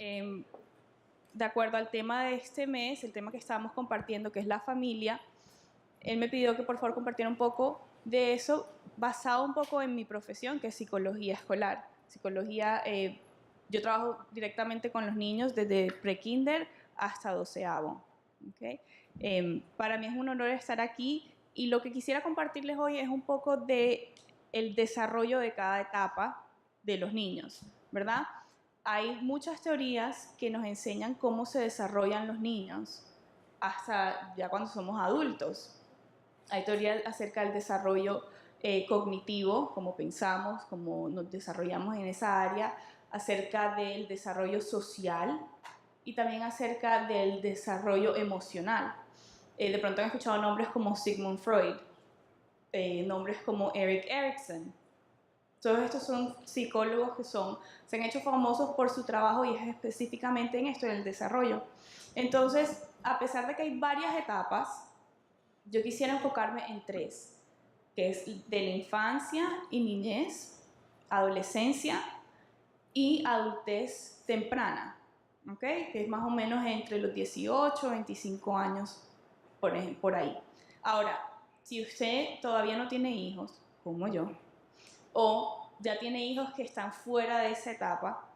eh, de acuerdo al tema de este mes, el tema que estábamos compartiendo, que es la familia, él me pidió que por favor compartiera un poco de eso, basado un poco en mi profesión, que es psicología escolar. Psicología, yo trabajo directamente con los niños desde pre-kinder hasta doceavo. ¿Okay? Para mí es un honor estar aquí y lo que quisiera compartirles hoy es un poco de el desarrollo de cada etapa de los niños, ¿verdad? Hay muchas teorías que nos enseñan cómo se desarrollan los niños hasta ya cuando somos adultos. Hay teorías acerca del desarrollo cognitivo, cómo pensamos, cómo nos desarrollamos en esa área, acerca del desarrollo social y también acerca del desarrollo emocional. De pronto han escuchado nombres como Sigmund Freud, nombres como Erik Erikson. Todos estos son psicólogos que se han hecho famosos por su trabajo y es específicamente en esto, en el desarrollo. Entonces, a pesar de que hay varias etapas, yo quisiera enfocarme en tres, que es de la infancia y niñez, adolescencia y adultez temprana, ¿ok? Que es más o menos entre los 18 y 25 años, por ahí. Ahora, si usted todavía no tiene hijos, como yo, o ya tiene hijos que están fuera de esa etapa,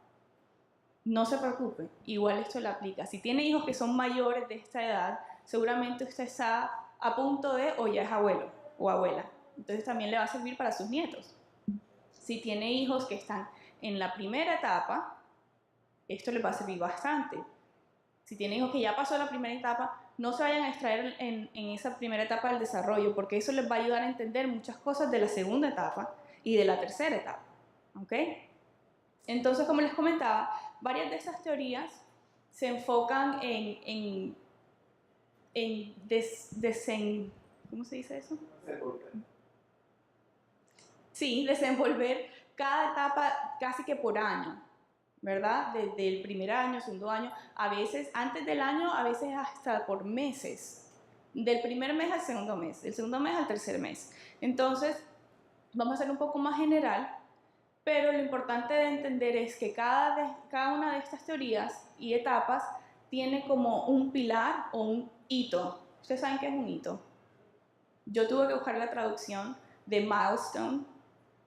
no se preocupe, igual esto le aplica. Si tiene hijos que son mayores de esta edad, seguramente usted está a punto de, o ya es abuelo o abuela. Entonces también le va a servir para sus nietos. Si tiene hijos que están en la primera etapa, esto les va a servir bastante. Si tiene hijos que ya pasó la primera etapa, no se vayan a extraer en esa primera etapa del desarrollo, porque eso les va a ayudar a entender muchas cosas de la segunda etapa y de la tercera etapa. ¿Ok? Entonces, como les comentaba, varias de esas teorías se enfocan ¿cómo se dice eso? Sí, desenvolver cada etapa casi que por año, ¿verdad? Desde el primer año, segundo año, a veces antes del año, a veces hasta por meses. Del primer mes al segundo mes, del segundo mes al tercer mes. Entonces, vamos a hacer un poco más general, pero lo importante de entender es que cada una de estas teorías y etapas tiene como un pilar o un hito. ¿Ustedes saben qué es un hito? Yo tuve que buscar la traducción de milestone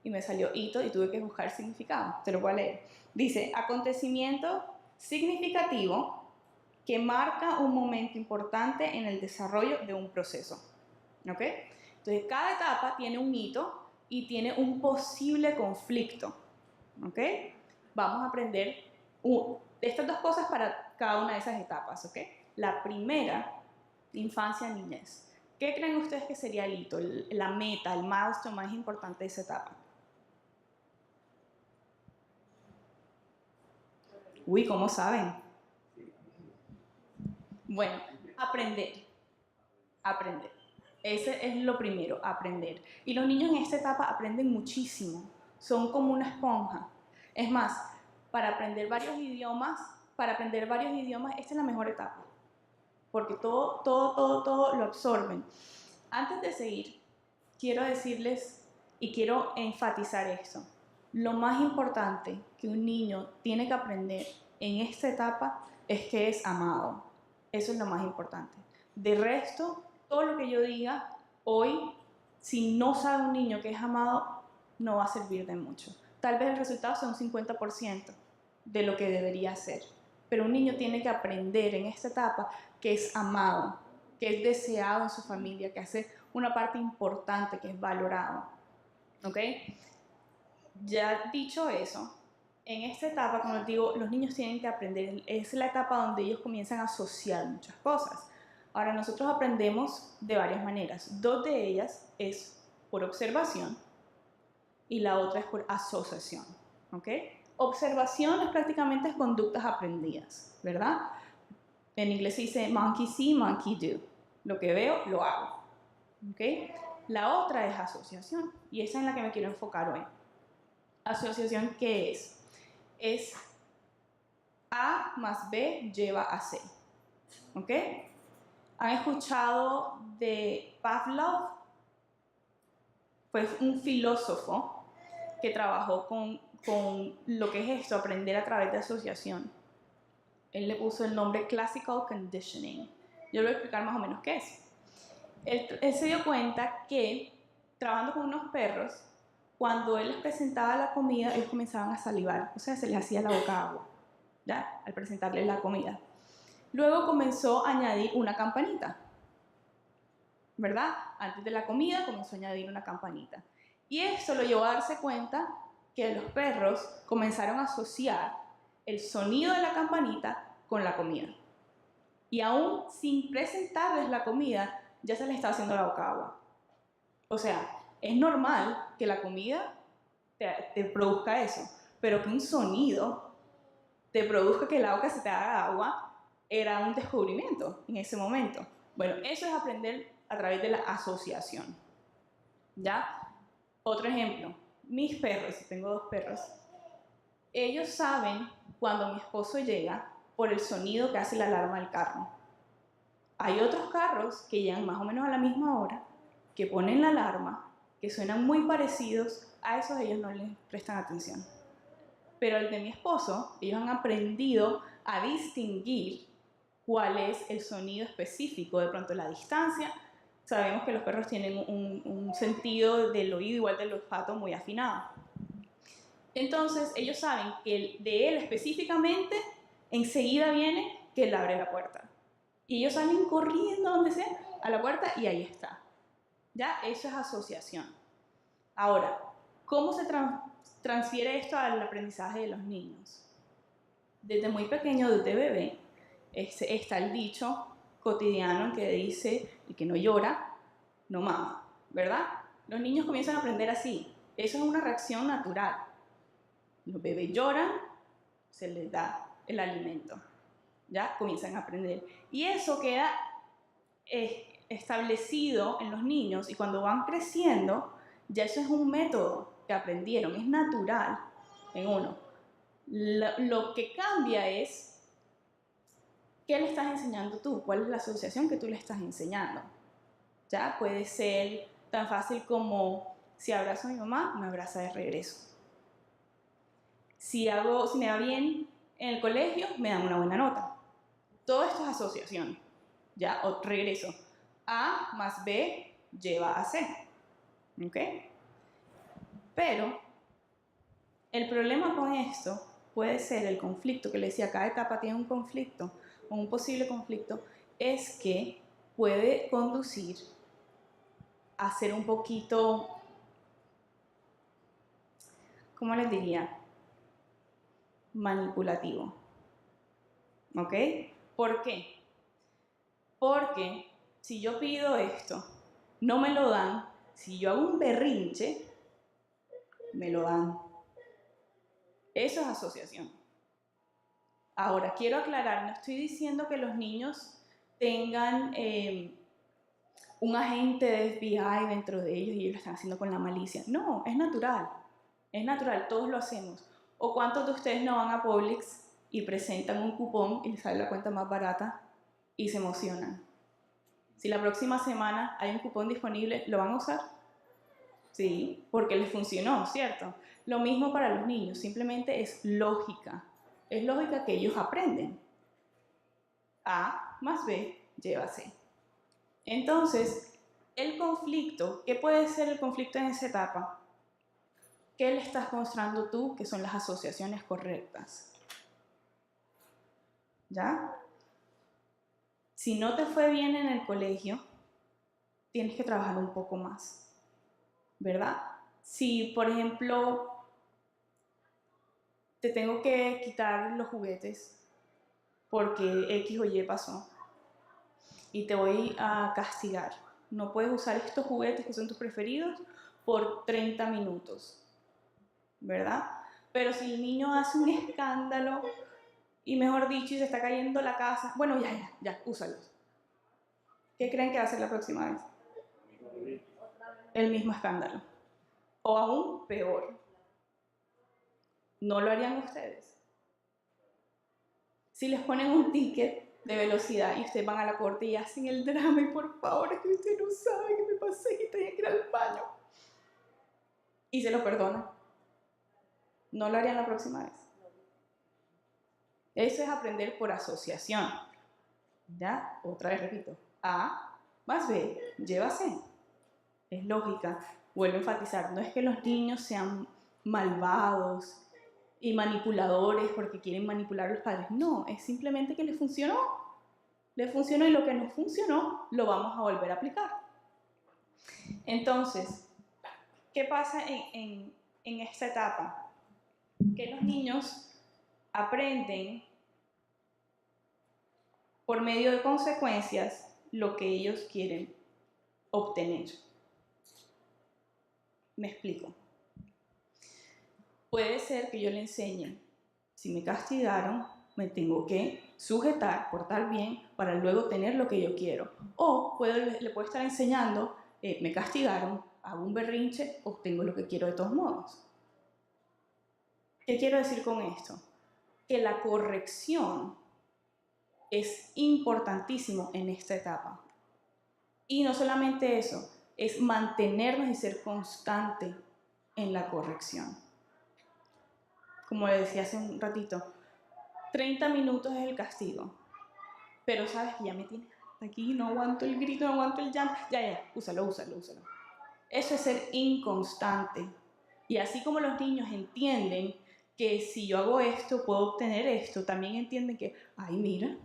y me salió hito y tuve que buscar el significado. Te lo voy a leer. Dice, acontecimiento significativo que marca un momento importante en el desarrollo de un proceso. ¿Ok? Entonces, cada etapa tiene un hito y tiene un posible conflicto. ¿Ok? Vamos a aprender estas dos cosas para cada una de esas etapas. ¿Ok? La primera, infancia, niñez. ¿Qué creen ustedes que sería el hito, la meta, el milestone más importante de esa etapa? Uy, ¿cómo saben? Bueno, aprender. Aprender. Ese es lo primero, aprender. Y los niños en esta etapa aprenden muchísimo. Son como una esponja. Es más, para aprender varios idiomas, esta es la mejor etapa. Porque todo lo absorben. Antes de seguir, quiero decirles y quiero enfatizar esto. Lo más importante que un niño tiene que aprender en esta etapa es que es amado. Eso es lo más importante. De resto, todo lo que yo diga hoy, si no sabe un niño que es amado, no va a servir de mucho. Tal vez el resultado sea un 50% de lo que debería ser. Pero un niño tiene que aprender en esta etapa que es amado, que es deseado en su familia, que hace una parte importante, que es valorado. ¿Ok? Ya dicho eso, en esta etapa, como les digo, los niños tienen que aprender, es la etapa donde ellos comienzan a asociar muchas cosas. Ahora, nosotros aprendemos de varias maneras. Dos de ellas es por observación y la otra es por asociación. ¿Ok? Observación es prácticamente conductas aprendidas, ¿verdad? En inglés se dice monkey see, monkey do. Lo que veo, lo hago. ¿Ok? La otra es asociación y esa es en la que me quiero enfocar hoy. Asociación, ¿qué es? Es A más B lleva a C. ¿Ok? ¿Han escuchado de Pavlov? Pues un filósofo que trabajó con lo que es esto, aprender a través de asociación. Él le puso el nombre Classical Conditioning. Yo le voy a explicar más o menos qué es. Él se dio cuenta que, trabajando con unos perros, cuando él les presentaba la comida, ellos comenzaban a salivar, o sea, se les hacía la boca agua, ¿ya? Al presentarles la comida. Luego comenzó a añadir una campanita, ¿verdad? Antes de la comida comenzó a añadir una campanita. Y esto lo llevó a darse cuenta que los perros comenzaron a asociar el sonido de la campanita con la comida. Y aún sin presentarles la comida, ya se les está haciendo la boca agua. O sea, es normal que la comida te produzca eso, pero que un sonido te produzca que la boca se te haga agua, era un descubrimiento en ese momento. Bueno, eso es aprender a través de la asociación. ¿Ya? Otro ejemplo, mis perros, tengo 2 perros, ellos saben cuando mi esposo llega por el sonido que hace la alarma del carro. Hay otros carros que llegan más o menos a la misma hora, que ponen la alarma, que suenan muy parecidos, a esos ellos no les prestan atención. Pero el de mi esposo, ellos han aprendido a distinguir cuál es el sonido específico, de pronto la distancia. Sabemos que los perros tienen un sentido del oído igual del olfato muy afinado. Entonces ellos saben que de él específicamente enseguida viene que él abre la puerta. Y ellos salen corriendo donde sea, a la puerta y ahí está. ¿Ya? Eso es asociación. Ahora, ¿cómo se transfiere esto al aprendizaje de los niños? Desde muy pequeño, desde bebé, está el dicho cotidiano que dice, el que no llora, no mama, ¿verdad? Los niños comienzan a aprender así. Eso es una reacción natural. Los bebés lloran, se les da el alimento. ¿Ya? Comienzan a aprender. Y eso queda establecido en los niños y cuando van creciendo, ya eso es un método que aprendieron, es natural en uno. Lo que cambia es qué le estás enseñando tú, cuál es la asociación que tú le estás enseñando. ¿Ya? Puede ser tan fácil como si abrazo a mi mamá, me abraza de regreso. Si me va bien en el colegio, me dan una buena nota. Todo esto es asociación, ¿ya? O regreso. A más B lleva a C, ¿ok? Pero el problema con esto puede ser el conflicto, que le decía, cada etapa tiene un conflicto, o un posible conflicto, es que puede conducir a ser un poquito, ¿cómo les diría? Manipulativo, ¿ok? ¿Por qué? Porque si yo pido esto, no me lo dan, si yo hago un berrinche, me lo dan. Eso es asociación. Ahora, quiero aclarar, no estoy diciendo que los niños tengan un agente de FBI dentro de ellos y ellos lo están haciendo con la malicia. No, es natural, todos lo hacemos. ¿O cuántos de ustedes no van a Publix y presentan un cupón y les sale la cuenta más barata y se emocionan? Si la próxima semana hay un cupón disponible, ¿lo van a usar? Sí, porque les funcionó, ¿cierto? Lo mismo para los niños, simplemente es lógica. Es lógica que ellos aprenden. A más B lleva a C. Entonces, el conflicto, ¿qué puede ser el conflicto en esa etapa? ¿Qué le estás mostrando tú que son las asociaciones correctas? ¿Ya? Si no te fue bien en el colegio, tienes que trabajar un poco más, ¿verdad? Si, por ejemplo, te tengo que quitar los juguetes porque X o Y pasó y te voy a castigar. No puedes usar estos juguetes que son tus preferidos por 30 minutos, ¿verdad? Pero si el niño hace un escándalo y mejor dicho, y se está cayendo la casa, bueno, ya, úsalos. ¿Qué creen que va a hacer la próxima vez? El mismo escándalo. O aún peor. ¿No lo harían ustedes? Si les ponen un ticket de velocidad y ustedes van a la corte y hacen el drama y por favor, es que usted no sabe que me pasé y tenía que ir al baño. Y se lo perdonan. ¿No lo harían la próxima vez? Eso es aprender por asociación. ¿Ya? Otra vez repito. A más B lleva C. Es lógica. Vuelvo a enfatizar. No es que los niños sean malvados y manipuladores porque quieren manipular a los padres. No, es simplemente que les funcionó. Les funcionó y lo que no funcionó lo vamos a volver a aplicar. Entonces, ¿qué pasa en esta etapa? Que los niños aprenden por medio de consecuencias lo que ellos quieren obtener. Me explico. Puede ser que yo le enseñe, si me castigaron, me tengo que sujetar, portar bien, para luego tener lo que yo quiero. O le puedo estar enseñando, me castigaron, hago un berrinche, obtengo lo que quiero de todos modos. ¿Qué quiero decir con esto? Que la corrección es importantísimo en esta etapa. Y no solamente eso, es mantenernos y ser constante en la corrección. Como le decía hace un ratito, 30 minutos es el castigo, pero sabes que ya me tiene aquí, no aguanto el grito, no aguanto el llanto, ya, úsalo. Eso es ser inconstante. Y así como los niños entienden que si yo hago esto, puedo obtener esto, también entienden que, ay, mira,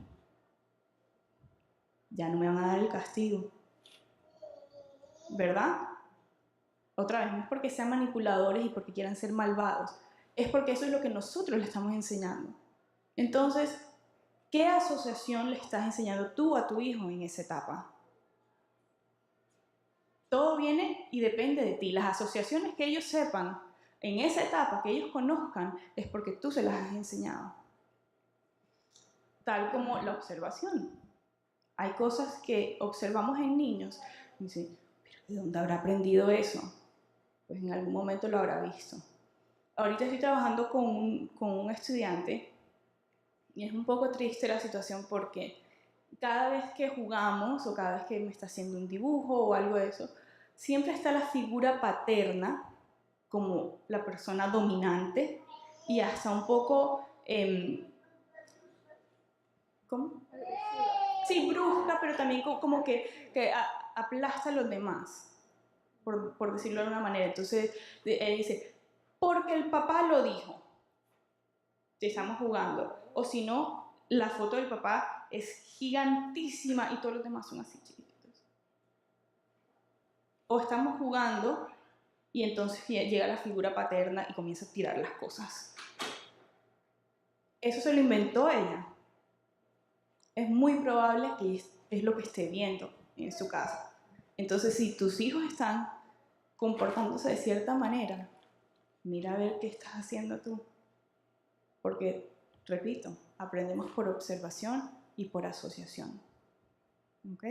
ya no me van a dar el castigo. ¿Verdad? Otra vez, no es porque sean manipuladores y porque quieran ser malvados, es porque eso es lo que nosotros le estamos enseñando. Entonces, ¿qué asociación le estás enseñando tú a tu hijo en esa etapa? Todo viene y depende de ti. Las asociaciones que ellos sepan en esa etapa, que ellos conozcan, es porque tú se las has enseñado. Tal como la observación. Hay cosas que observamos en niños y dicen, ¿pero de dónde habrá aprendido eso? Pues en algún momento lo habrá visto. Ahorita estoy trabajando con un estudiante y es un poco triste la situación porque cada vez que jugamos o cada vez que me está haciendo un dibujo o algo de eso, siempre está la figura paterna como la persona dominante y hasta un poco, ¿cómo? Sí, brusca, pero también como que aplasta a los demás, por decirlo de alguna manera. Entonces, él dice, porque el papá lo dijo, estamos jugando. O si no, la foto del papá es gigantísima y todos los demás son así chiquitos. O estamos jugando y entonces llega la figura paterna y comienza a tirar las cosas. Eso se lo inventó ella. Es muy probable que es lo que esté viendo en su casa. Entonces, si tus hijos están comportándose de cierta manera, mira a ver qué estás haciendo tú. Porque, repito, aprendemos por observación y por asociación. ¿Ok?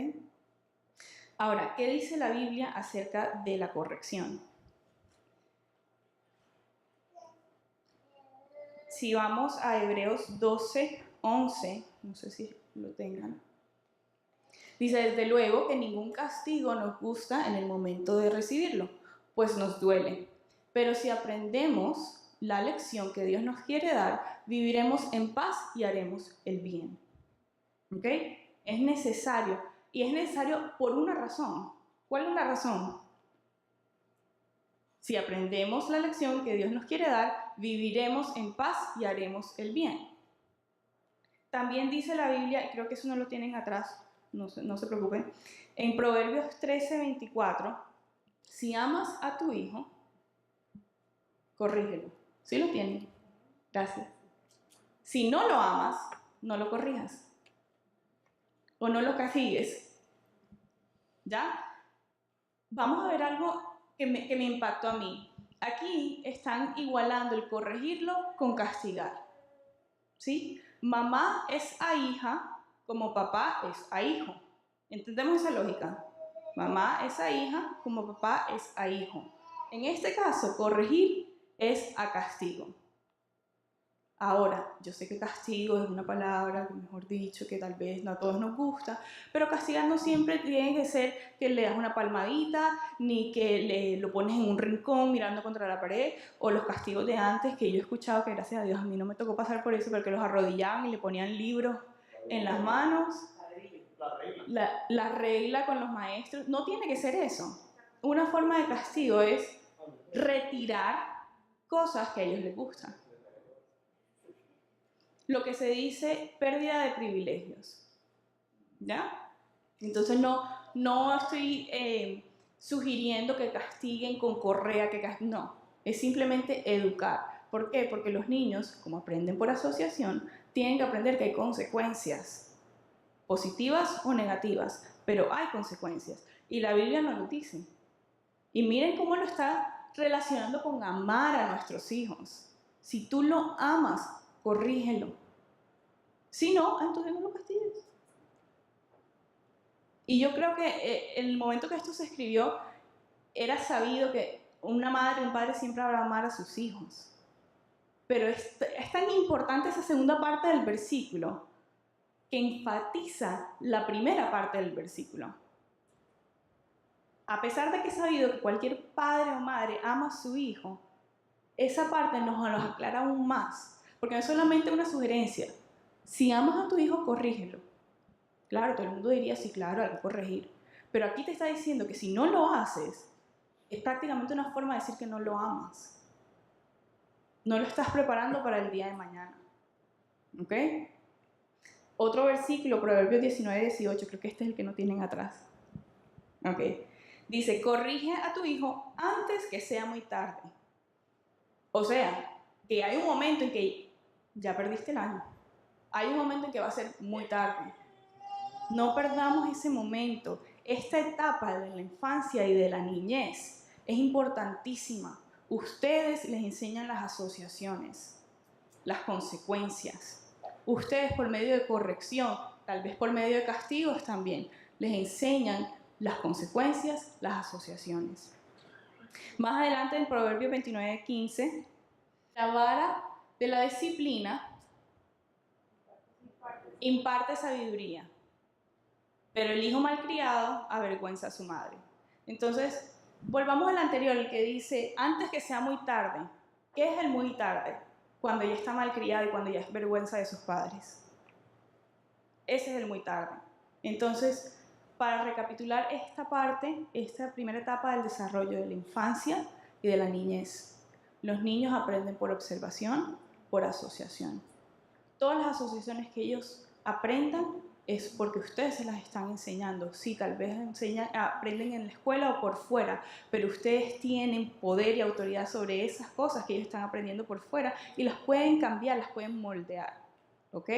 Ahora, ¿qué dice la Biblia acerca de la corrección? Si vamos a Hebreos 12, 11, no sé si lo tengan, dice, desde luego que ningún castigo nos gusta en el momento de recibirlo, pues nos duele. Pero si aprendemos la lección que Dios nos quiere dar, viviremos en paz y haremos el bien. ¿Ok? Es necesario, y es necesario por una razón. ¿Cuál es la razón? Si aprendemos la lección que Dios nos quiere dar, viviremos en paz y haremos el bien. También dice la Biblia, y creo que eso no lo tienen atrás, no se preocupen, en Proverbios 13:24, si amas a tu hijo, corrígelo. ¿Sí lo tienen? Gracias. Si no lo amas, no lo corrijas. O no lo castigues. ¿Ya? Vamos a ver algo que me impactó a mí. Aquí están igualando el corregirlo con castigar. ¿Sí? Mamá es a hija como papá es a hijo. ¿Entendemos esa lógica? Mamá es a hija como papá es a hijo. En este caso, corregir es a castigo. Ahora, yo sé que castigo es una palabra, mejor dicho, que tal vez no a todos nos gusta, pero castigar no siempre tiene que ser que le das una palmadita, ni que lo pones en un rincón mirando contra la pared, o los castigos de antes, que yo he escuchado que gracias a Dios a mí no me tocó pasar por eso, pero que los arrodillaban y le ponían libros en las manos. La regla con los maestros, no tiene que ser eso. Una forma de castigo es retirar cosas que a ellos les gustan. Lo que se dice pérdida de privilegios, ¿ya? Entonces no estoy sugiriendo que castiguen con correa, no, es simplemente educar. ¿Por qué? Porque los niños, como aprenden por asociación, tienen que aprender que hay consecuencias, positivas o negativas, pero hay consecuencias, y la Biblia nos lo dice. Y miren cómo lo está relacionando con amar a nuestros hijos. Si tú lo amas, corrígelo. Si no, entonces no lo castigues. Y yo creo que en el momento que esto se escribió, era sabido que una madre, un padre siempre habrá de amar a sus hijos. Pero es tan importante esa segunda parte del versículo que enfatiza la primera parte del versículo. A pesar de que es sabido que cualquier padre o madre ama a su hijo, esa parte nos lo aclara aún más, porque no es solamente una sugerencia. Si amas a tu hijo, corrígelo. Claro, todo el mundo diría, sí, claro, hay que corregir. Pero aquí te está diciendo que si no lo haces, es prácticamente una forma de decir que no lo amas. No lo estás preparando para el día de mañana. ¿Ok? Otro versículo, Proverbios 19-18, creo que este es el que no tienen atrás. ¿Ok? Dice, corrige a tu hijo antes que sea muy tarde. O sea, que hay un momento en que ya perdiste el año. Hay un momento en que va a ser muy tarde. No perdamos ese momento. Esta etapa de la infancia y de la niñez es importantísima. Ustedes les enseñan las asociaciones, las consecuencias. Ustedes por medio de corrección, tal vez por medio de castigos también, les enseñan las consecuencias, las asociaciones. Más adelante en Proverbios 29:15, la vara de la disciplina imparte sabiduría, pero el hijo malcriado avergüenza a su madre. Entonces, volvamos al anterior, el que dice, antes que sea muy tarde. ¿Qué es el muy tarde? Cuando ya está malcriado y cuando ya es vergüenza de sus padres. Ese es el muy tarde. Entonces, para recapitular esta parte, esta primera etapa del desarrollo de la infancia y de la niñez. Los niños aprenden por observación, por asociación. Todas las asociaciones que ellos aprendan es porque ustedes se las están enseñando. Sí, tal vez aprenden en la escuela o por fuera, pero ustedes tienen poder y autoridad sobre esas cosas que ellos están aprendiendo por fuera y las pueden cambiar, las pueden moldear. ¿Ok?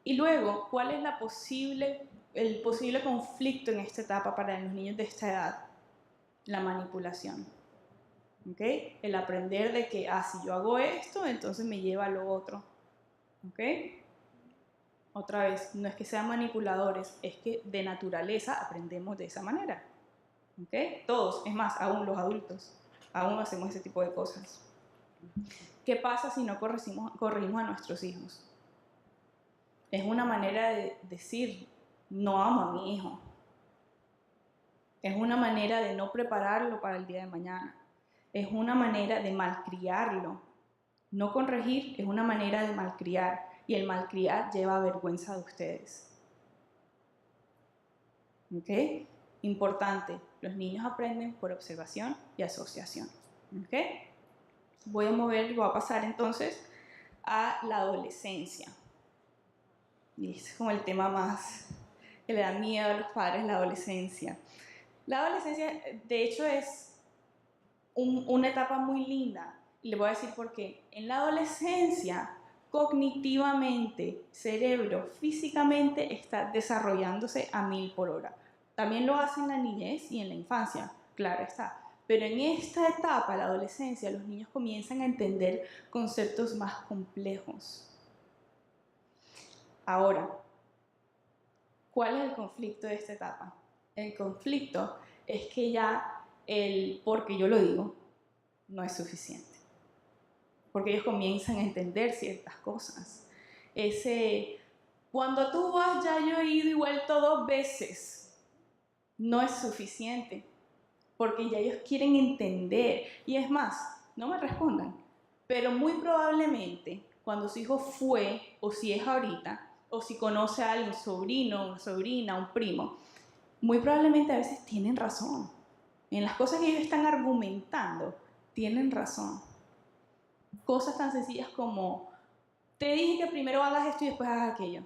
Y luego, ¿cuál es el posible conflicto en esta etapa para los niños de esta edad? La manipulación. ¿Ok? El aprender de que, si yo hago esto, entonces me lleva a lo otro. ¿Ok? Otra vez, no es que sean manipuladores, es que de naturaleza aprendemos de esa manera. ¿Ok? Todos, es más, aún los adultos, aún hacemos ese tipo de cosas. ¿Qué pasa si no corregimos a nuestros hijos? Es una manera de decir, no amo a mi hijo. Es una manera de no prepararlo para el día de mañana. Es una manera de malcriarlo. No corregir es una manera de malcriar. Y el malcriar lleva vergüenza de ustedes. ¿Ok? Importante, los niños aprenden por observación y asociación. ¿Ok? Voy a pasar entonces a la adolescencia. Y este es como el tema más que le da miedo a los padres, la adolescencia. La adolescencia, de hecho, es una etapa muy linda. Y le voy a decir por qué. En la adolescencia, cognitivamente, cerebro, físicamente está desarrollándose a 1000 por hora. También lo hace en la niñez y en la infancia, claro está. Pero en esta etapa, la adolescencia, los niños comienzan a entender conceptos más complejos. Ahora, ¿cuál es el conflicto de esta etapa? El conflicto es que ya el porque yo lo digo no es suficiente. porque ellos comienzan a entender ciertas cosas. Cuando tú vas, ya yo he ido y vuelto 2 veces, no es suficiente, porque ya ellos quieren entender. Y es más, no me respondan, pero muy probablemente cuando su hijo fue, o si es ahorita, o si conoce a alguien, sobrino, una sobrina, un primo, muy probablemente a veces tienen razón. En las cosas que ellos están argumentando, tienen razón. Cosas tan sencillas como, te dije que primero hagas esto y después hagas aquello.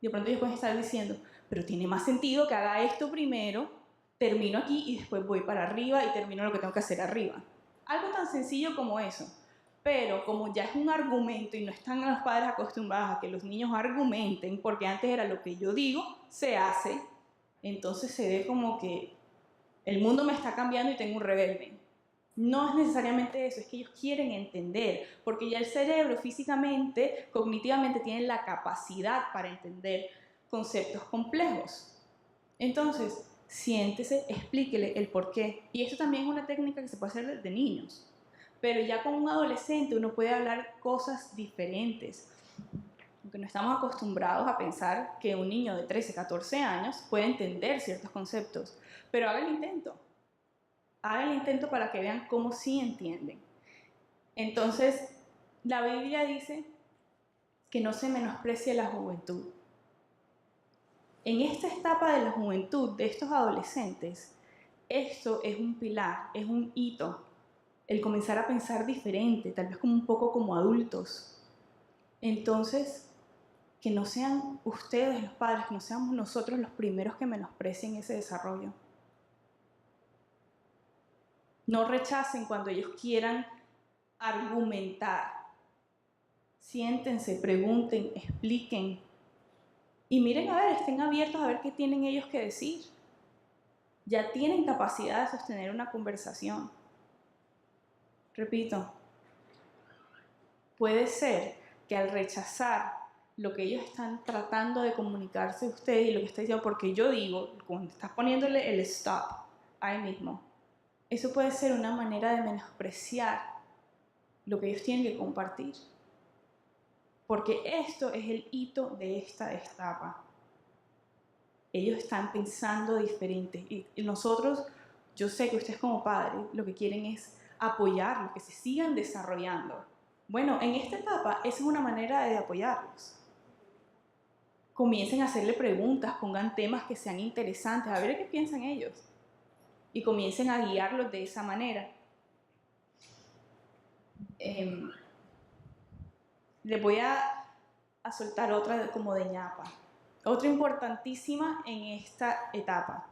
De pronto ellos pueden estar diciendo, pero tiene más sentido que haga esto primero, termino aquí y después voy para arriba y termino lo que tengo que hacer arriba. Algo tan sencillo como eso. Pero como ya es un argumento y no están los padres acostumbrados a que los niños argumenten, porque antes era lo que yo digo, se hace, entonces se ve como que el mundo me está cambiando y tengo un rebelde. No es necesariamente eso, es que ellos quieren entender, porque ya el cerebro físicamente, cognitivamente, tiene la capacidad para entender conceptos complejos. Entonces, siéntese, explíquele el por qué. Y esto también es una técnica que se puede hacer desde niños. Pero ya con un adolescente uno puede hablar cosas diferentes. Porque no estamos acostumbrados a pensar que un niño de 13, 14 años puede entender ciertos conceptos. Pero haga el intento. Haga el intento para que vean cómo sí entienden. Entonces, la Biblia dice que no se menosprecie la juventud. En esta etapa de la juventud, de estos adolescentes, esto es un pilar, es un hito. El comenzar a pensar diferente, tal vez como un poco como adultos. Entonces, que no sean ustedes los padres, que no seamos nosotros los primeros que menosprecien ese desarrollo. No rechacen cuando ellos quieran argumentar. Siéntense, pregunten, expliquen. Y miren a ver, estén abiertos a ver qué tienen ellos que decir. Ya tienen capacidad de sostener una conversación. Repito, puede ser que al rechazar lo que ellos están tratando de comunicarse a usted y lo que está diciendo, porque yo digo, cuando estás poniéndole el stop ahí mismo, eso puede ser una manera de menospreciar lo que ellos tienen que compartir. Porque esto es el hito de esta etapa. Ellos están pensando diferente. Y nosotros, yo sé que ustedes como padres, lo que quieren es apoyarlos, que se sigan desarrollando. Bueno, en esta etapa, esa es una manera de apoyarlos. Comiencen a hacerle preguntas, pongan temas que sean interesantes, a ver qué piensan ellos. Y comiencen a guiarlos de esa manera. Les voy a soltar otra como de ñapa. Otra importantísima en esta etapa,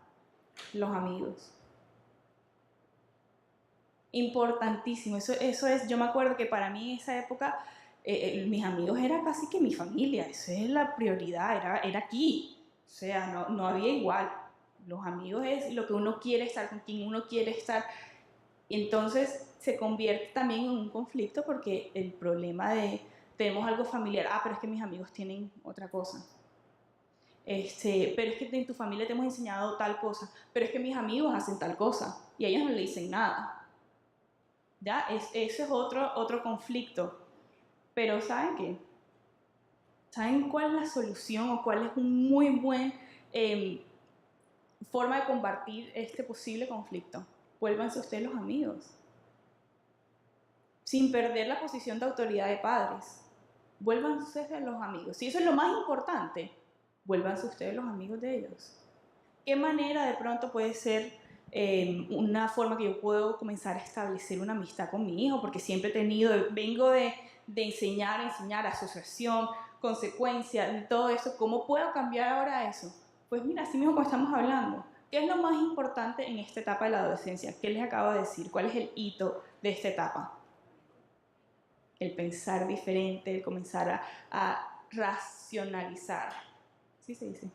los amigos. Importantísimo, eso es, yo me acuerdo que para mí en esa época mis amigos era casi que mi familia, eso es la prioridad, era aquí, o sea, no había igual. Los amigos es lo que uno quiere estar, con quien uno quiere estar, y entonces se convierte también en un conflicto porque el problema de, tenemos algo familiar, pero es que mis amigos tienen otra cosa. Pero es que en tu familia te hemos enseñado tal cosa, pero es que mis amigos hacen tal cosa y a ellos no le dicen nada. ¿Ya? Eso es otro conflicto. Pero ¿saben qué? ¿Saben cuál es la solución o cuál es un muy buen forma de combatir este posible conflicto? Vuélvanse ustedes los amigos. Sin perder la posición de autoridad de padres. Vuélvanse ustedes los amigos. Si eso es lo más importante, vuélvanse ustedes los amigos de ellos. ¿Qué manera de pronto puede ser una forma que yo puedo comenzar a establecer una amistad con mi hijo? Porque siempre he tenido, vengo de enseñar, asociación, consecuencia, de todo eso. ¿Cómo puedo cambiar ahora eso? Pues mira, así mismo como estamos hablando. ¿Qué es lo más importante en esta etapa de la adolescencia? ¿Qué les acabo de decir? ¿Cuál es el hito de esta etapa? El pensar diferente, el comenzar a racionalizar. ¿Sí se dice?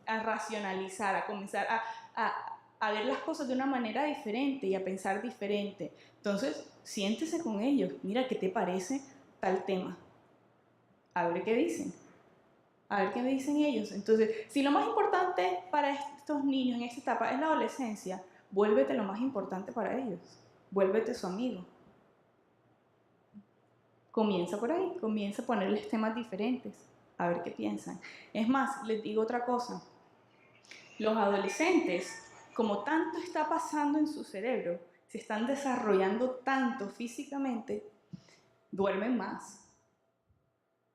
A racionalizar, a comenzar a ver las cosas de una manera diferente y a pensar diferente. Entonces, siéntese con ellos. Mira, ¿qué te parece tal tema? A ver qué dicen. A ver qué me dicen ellos. Entonces, si lo más importante para estos niños en esta etapa es la adolescencia, vuélvete lo más importante para ellos. Vuélvete su amigo. Comienza por ahí, comienza a ponerles temas diferentes, a ver qué piensan. Es más, les digo otra cosa. Los adolescentes, como tanto está pasando en su cerebro, se están desarrollando tanto físicamente, duermen más.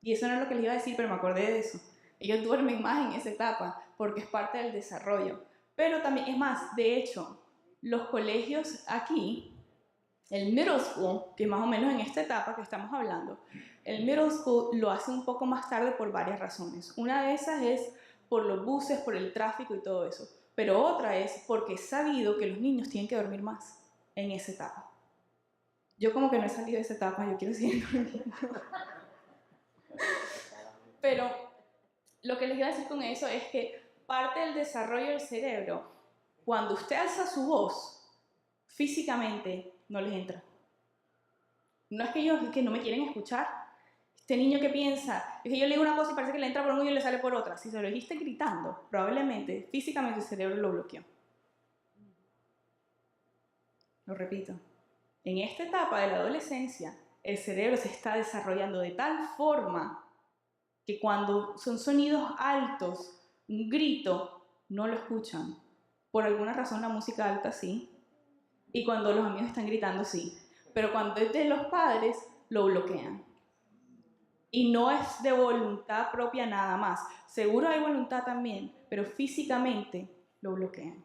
Y eso no es lo que les iba a decir, pero me acordé de eso. Ellos duermen más en esa etapa porque es parte del desarrollo. Pero también, es más, de hecho, los colegios aquí, el middle school, que más o menos en esta etapa que estamos hablando, el middle school lo hace un poco más tarde por varias razones. Una de esas es por los buses, por el tráfico y todo eso. Pero otra es porque es sabido que los niños tienen que dormir más en esa etapa. Yo como que no he salido de esa etapa, yo quiero seguir durmiendo. Pero lo que les iba a decir con eso es que parte del desarrollo del cerebro, cuando usted alza su voz, físicamente no les entra. No es que ellos que no me quieren escuchar. Este niño que piensa, es que yo le digo una cosa y parece que le entra por uno y le sale por otra. Si se lo dijiste gritando, probablemente físicamente el cerebro lo bloqueó. Lo repito. En esta etapa de la adolescencia, el cerebro se está desarrollando de tal forma que cuando son sonidos altos, un grito, no lo escuchan. Por alguna razón la música alta sí, y cuando los amigos están gritando sí, pero cuando es de los padres, lo bloquean. Y no es de voluntad propia nada más. Seguro hay voluntad también, pero físicamente lo bloquean.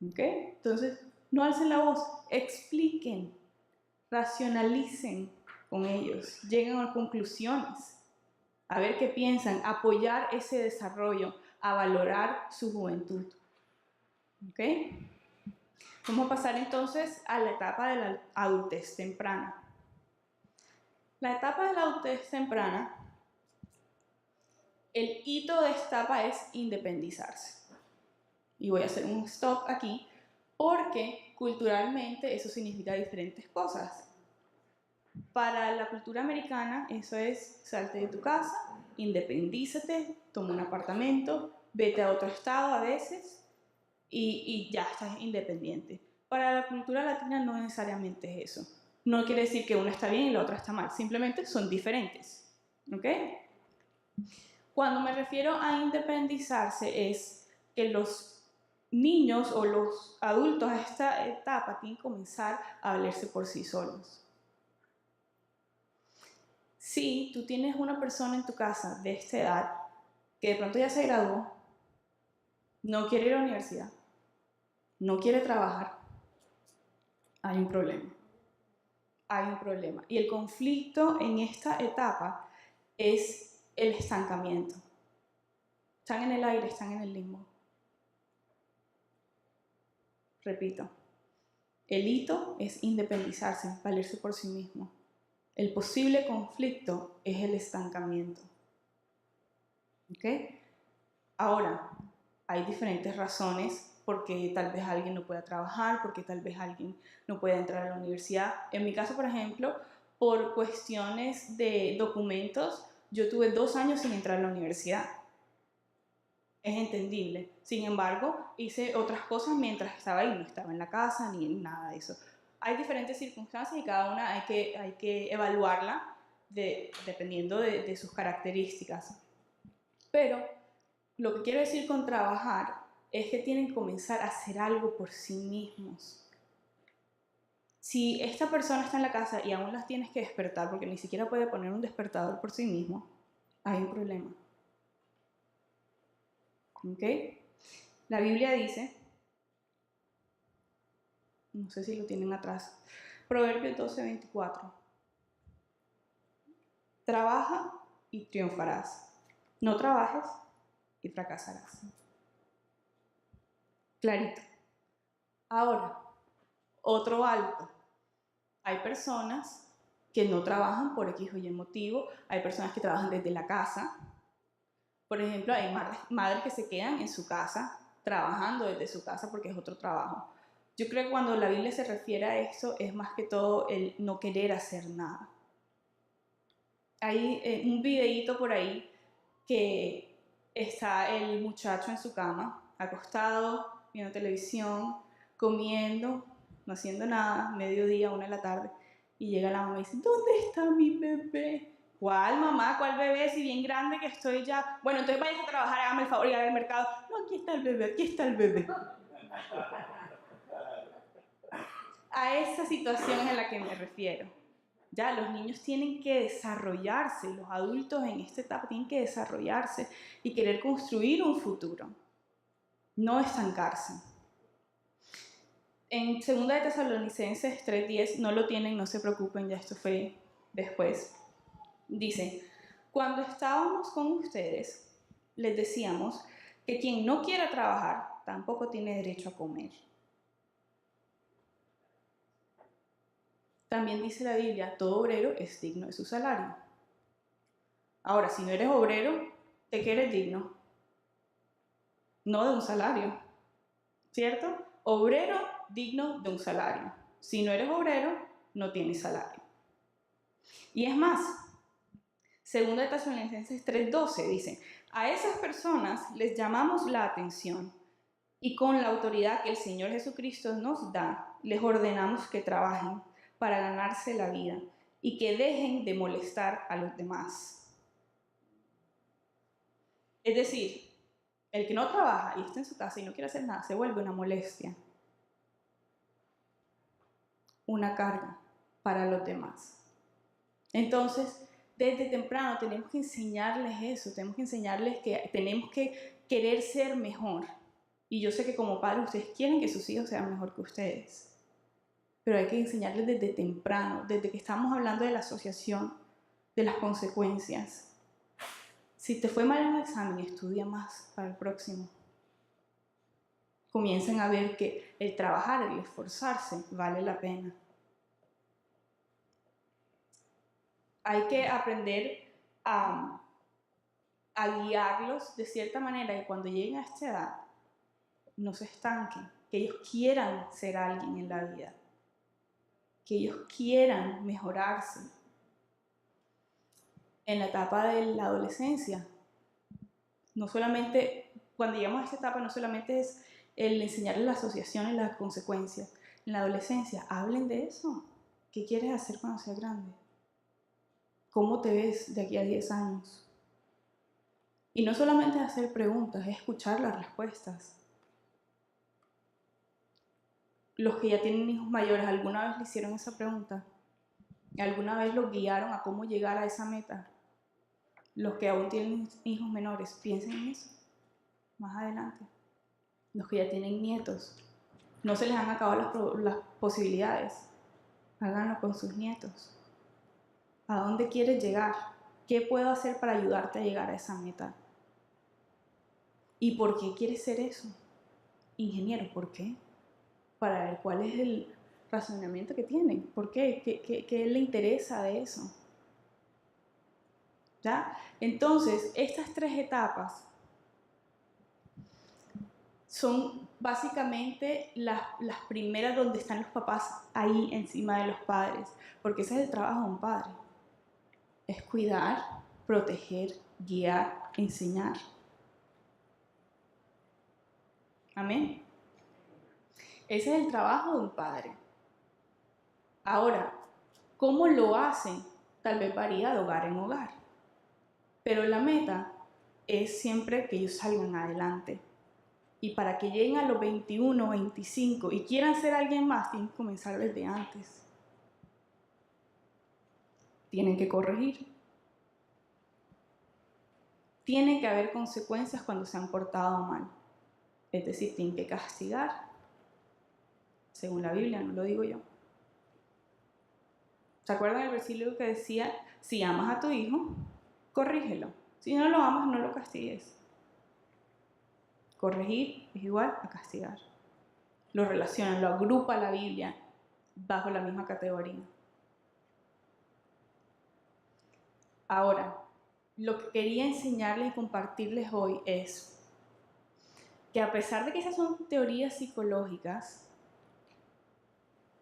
¿Ok? Entonces, no alcen la voz, expliquen, racionalicen con ellos, lleguen a conclusiones, a ver qué piensan, apoyar ese desarrollo, a valorar su juventud. ¿Ok? Vamos a pasar entonces a la etapa de la adultez temprana. La etapa de la adultez temprana, el hito de esta etapa es independizarse. Y voy a hacer un stop aquí porque culturalmente eso significa diferentes cosas. Para la cultura americana eso es salte de tu casa, independízate, toma un apartamento, vete a otro estado a veces y ya estás independiente. Para la cultura latina no necesariamente es eso. No quiere decir que una está bien y la otra está mal, simplemente son diferentes. ¿Ok? Cuando me refiero a independizarse es que los niños o los adultos a esta etapa tienen que comenzar a valerse por sí solos. Si tú tienes una persona en tu casa de esta edad que de pronto ya se graduó, no quiere ir a la universidad, no quiere trabajar, hay un problema. Hay un problema. Y el conflicto en esta etapa es el estancamiento. Están en el aire, están en el limbo. Repito, el hito es independizarse, valerse por sí mismo. El posible conflicto es el estancamiento. ¿Ok? Ahora, hay diferentes razones porque tal vez alguien no pueda trabajar, porque tal vez alguien no pueda entrar a la universidad. En mi caso, por ejemplo, por cuestiones de documentos, yo tuve 2 años sin entrar a la universidad. Es entendible. Sin embargo, hice otras cosas mientras estaba ahí, no estaba en la casa ni en nada de eso. Hay diferentes circunstancias y cada una hay que evaluarla dependiendo de sus características. Pero lo que quiero decir con trabajar es que tienen que comenzar a hacer algo por sí mismos. Si esta persona está en la casa y aún las tienes que despertar porque ni siquiera puede poner un despertador por sí mismo, hay un problema. ¿Ok? La Biblia dice, no sé si lo tienen atrás, Proverbios 12:24. Trabaja y triunfarás. No trabajes y fracasarás. Clarito. Ahora, otro alto. Hay personas que no trabajan por X o Y motivo, hay personas que trabajan desde la casa. Por ejemplo, hay madres que se quedan en su casa, trabajando desde su casa porque es otro trabajo. Yo creo que cuando la Biblia se refiere a eso es más que todo el no querer hacer nada. Hay un videíto por ahí que está el muchacho en su cama, acostado, viendo televisión, comiendo, no haciendo nada, mediodía, 1 de la tarde, Y llega la mamá y dice, ¿dónde está mi bebé? ¿Cuál mamá? ¿Cuál bebé? Si bien grande que estoy ya. Bueno, entonces vayas a trabajar, hágame el favor y haga el mercado. No, aquí está el bebé, aquí está el bebé. A esa situación es a la que me refiero. Ya, los niños tienen que desarrollarse, los adultos en esta etapa tienen que desarrollarse y querer construir un futuro, no estancarse. En 2 de Tesalonicenses 3:10, no lo tienen, no se preocupen, ya esto fue después. Dice, cuando estábamos con ustedes, les decíamos que quien no quiera trabajar tampoco tiene derecho a comer. También dice la Biblia, todo obrero es digno de su salario. Ahora, si no eres obrero, ¿de qué eres digno? No de un salario, ¿cierto? Obrero digno de un salario. Si no eres obrero, no tienes salario. Y es más, 2 de Tesalonicenses 3:12 dice, a esas personas les llamamos la atención y con la autoridad que el Señor Jesucristo nos da, les ordenamos que trabajen para ganarse la vida y que dejen de molestar a los demás. Es decir, el que no trabaja y está en su casa y no quiere hacer nada se vuelve una molestia, una carga para los demás. Entonces, desde temprano tenemos que enseñarles eso, tenemos que enseñarles que tenemos que querer ser mejor. Y yo sé que como padres ustedes quieren que sus hijos sean mejor que ustedes, pero hay que enseñarles desde temprano, desde que estamos hablando de la asociación, de las consecuencias. Si te fue mal en el examen, estudia más para el próximo. Comiencen a ver que el trabajar, el esforzarse, vale la pena. Hay que aprender a guiarlos de cierta manera que cuando lleguen a esta edad no se estanquen, que ellos quieran ser alguien en la vida, que ellos quieran mejorarse. En la etapa de la adolescencia, no solamente, cuando llegamos a esta etapa, no solamente es el enseñarles la asociación y las consecuencias. En la adolescencia, hablen de eso. ¿Qué quieres hacer cuando seas grande? ¿Cómo te ves de aquí a 10 años? Y no solamente es hacer preguntas, es escuchar las respuestas. Los que ya tienen hijos mayores, ¿alguna vez le hicieron esa pregunta? ¿Alguna vez los guiaron a cómo llegar a esa meta? Los que aún tienen hijos menores, piensen en eso más adelante. Los que ya tienen nietos, no se les han acabado las posibilidades. Háganlo con sus nietos. ¿A dónde quieres llegar? ¿Qué puedo hacer para ayudarte a llegar a esa meta? ¿Y por qué quieres ser eso? Ingeniero, ¿por qué? Para ver cuál es el razonamiento que tienen. ¿Por qué? ¿Qué le interesa de eso? ¿Ya? Entonces, estas 3 etapas son básicamente las primeras donde están los papás ahí encima de los padres, porque ese es el trabajo de un padre. Es cuidar, proteger, guiar, enseñar. Amén. Ese es el trabajo de un padre. Ahora, ¿cómo lo hacen? Tal vez varía de hogar en hogar. Pero la meta es siempre que ellos salgan adelante. Y para que lleguen a los 21, 25 y quieran ser alguien más, tienen que comenzar desde antes. Tienen que corregir. Tiene que haber consecuencias cuando se han portado mal. Es decir, tienen que castigar. Según la Biblia, no lo digo yo. ¿Se acuerdan el versículo que decía, si amas a tu hijo, corrígelo? Si no lo amas, no lo castigues. Corregir es igual a castigar. Lo relaciona, lo agrupa la Biblia bajo la misma categoría. Ahora, lo que quería enseñarles y compartirles hoy es que a pesar de que esas son teorías psicológicas,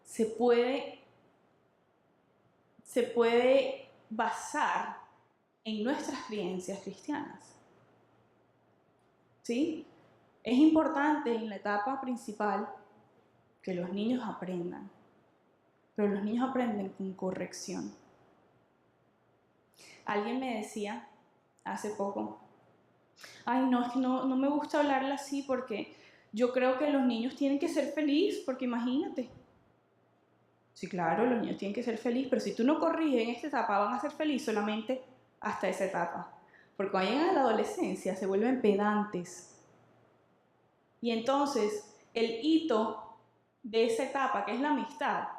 se puede basar en nuestras creencias cristianas. ¿Sí? Es importante en la etapa principal que los niños aprendan. pero los niños aprenden con corrección. Alguien me decía hace poco, ay, no, es que no me gusta hablarle así porque yo creo que los niños tienen que ser felices, porque imagínate. Sí, claro, los niños tienen que ser felices, pero si tú no corriges en esta etapa, van a ser felices solamente hasta esa etapa. Porque cuando llegan a la adolescencia se vuelven pedantes. Y entonces el hito de esa etapa, que es la amistad,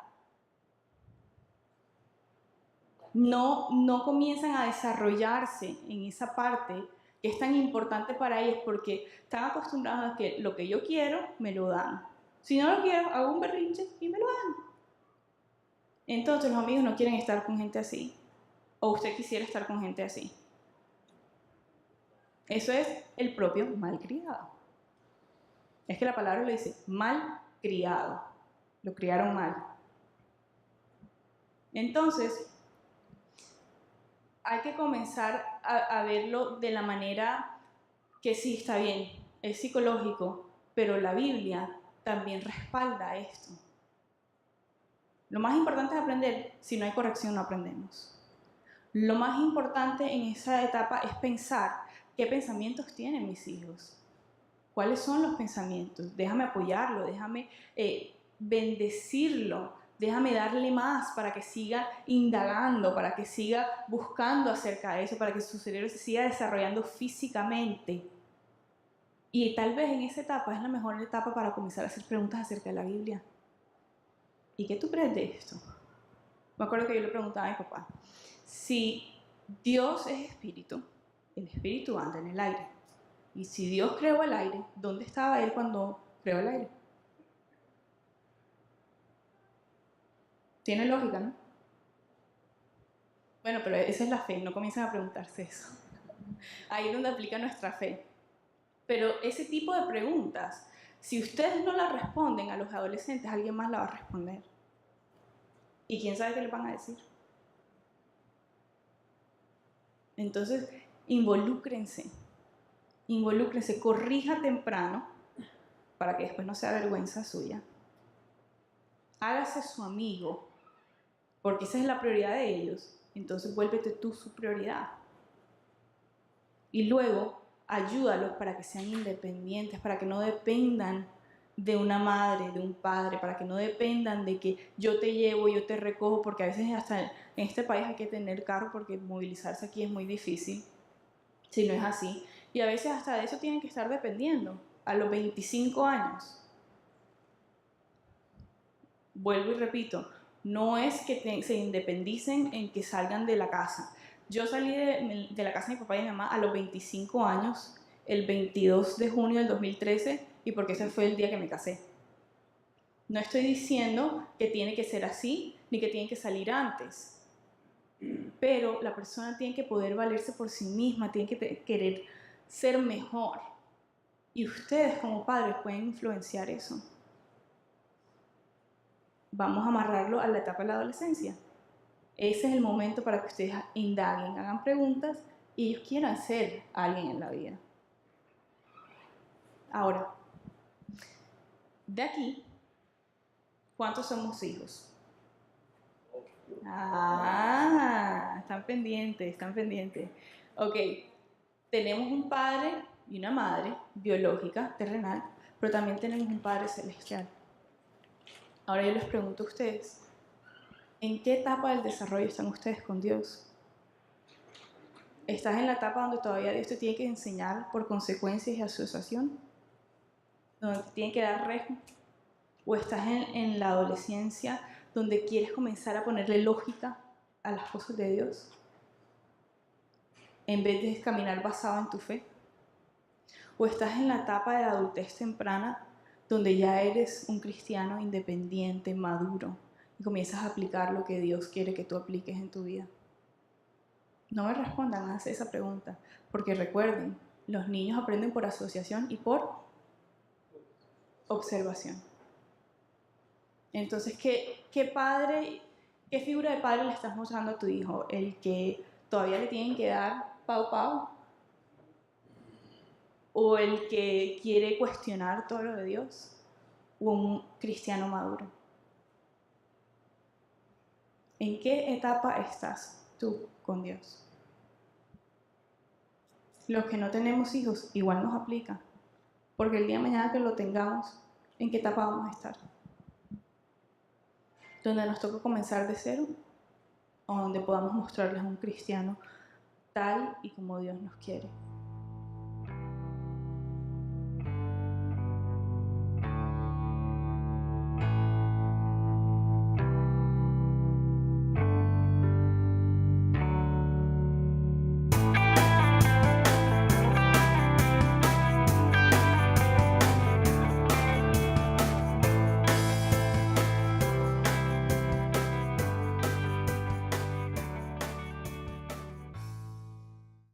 no comienzan a desarrollarse en esa parte que es tan importante para ellos porque están acostumbrados a que lo que yo quiero me lo dan. Si no lo quiero, hago un berrinche y me lo dan. Entonces los amigos no quieren estar con gente así. O usted quisiera estar con gente así. Eso es el propio malcriado. Es que la palabra lo dice, malcriado. Lo criaron mal. Entonces, hay que comenzar a verlo de la manera que sí está bien, es psicológico, pero la Biblia también respalda esto. Lo más importante es aprender, si no hay corrección no aprendemos. Lo más importante en esa etapa es pensar qué pensamientos tienen mis hijos, cuáles son los pensamientos, déjame apoyarlo, déjame bendecirlo, déjame darle más para que siga indagando, para que siga buscando acerca de eso, para que su cerebro se siga desarrollando físicamente. Y tal vez en esa etapa es la mejor etapa para comenzar a hacer preguntas acerca de la Biblia. ¿Y qué tú crees de esto? Me acuerdo que yo le preguntaba a mi papá, si Dios es espíritu, el espíritu anda en el aire. Y si Dios creó el aire, ¿dónde estaba Él cuando creó el aire? Tiene lógica, ¿no? Bueno, pero esa es la fe, no comiencen a preguntarse eso. Ahí es donde aplica nuestra fe. Pero ese tipo de preguntas, si ustedes no las responden a los adolescentes, alguien más la va a responder. ¿Y quién sabe qué les van a decir? Entonces, involúcrense, corrija temprano para que después no sea vergüenza suya. Hágase su amigo, porque esa es la prioridad de ellos. Entonces, vuélvete tú su prioridad. Y luego, ayúdalos para que sean independientes, para que no dependan de una madre, de un padre, para que no dependan de que yo te llevo, yo te recojo, porque a veces hasta en este país hay que tener carro porque movilizarse aquí es muy difícil, si no es así. Y a veces hasta de eso tienen que estar dependiendo, a los 25 años. Vuelvo y repito, no es que se independicen en que salgan de la casa. Yo salí de la casa de mi papá y mi mamá a los 25 años, el 22 de junio del 2013, y porque ese fue el día que me casé. No estoy diciendo que tiene que ser así, ni que tiene que salir antes. Pero la persona tiene que poder valerse por sí misma, tiene que querer ser mejor. Y ustedes como padres pueden influenciar eso. Vamos a amarrarlo a la etapa de la adolescencia. Ese es el momento para que ustedes indaguen, hagan preguntas y ellos quieran ser alguien en la vida. Ahora, de aquí, ¿cuántos somos hijos? Están pendientes, están pendientes. Ok, tenemos un padre y una madre biológica, terrenal, pero también tenemos un padre celestial. Ahora yo les pregunto a ustedes, ¿en qué etapa del desarrollo están ustedes con Dios? ¿Estás en la etapa donde todavía Dios te tiene que enseñar por consecuencias y asociación? ¿Donde te tiene que dar rejo? ¿O estás en la adolescencia donde quieres comenzar a ponerle lógica a las cosas de Dios? En vez de caminar basado en tu fe. ¿O estás en la etapa de la adultez temprana donde ya eres un cristiano independiente, maduro y comienzas a aplicar lo que Dios quiere que tú apliques en tu vida? No me respondan a esa pregunta, porque recuerden, los niños aprenden por asociación y por observación. Entonces, ¿qué figura de padre le estás mostrando a tu hijo? ¿El que todavía le tienen que dar pau pau? ¿O el que quiere cuestionar todo lo de Dios? ¿O un cristiano maduro? ¿En qué etapa estás tú con Dios? Los que no tenemos hijos igual nos aplica, porque el día de mañana que lo tengamos, ¿en qué etapa vamos a estar? ¿Donde nos toca comenzar de cero o donde podamos mostrarles a un cristiano tal y como Dios nos quiere?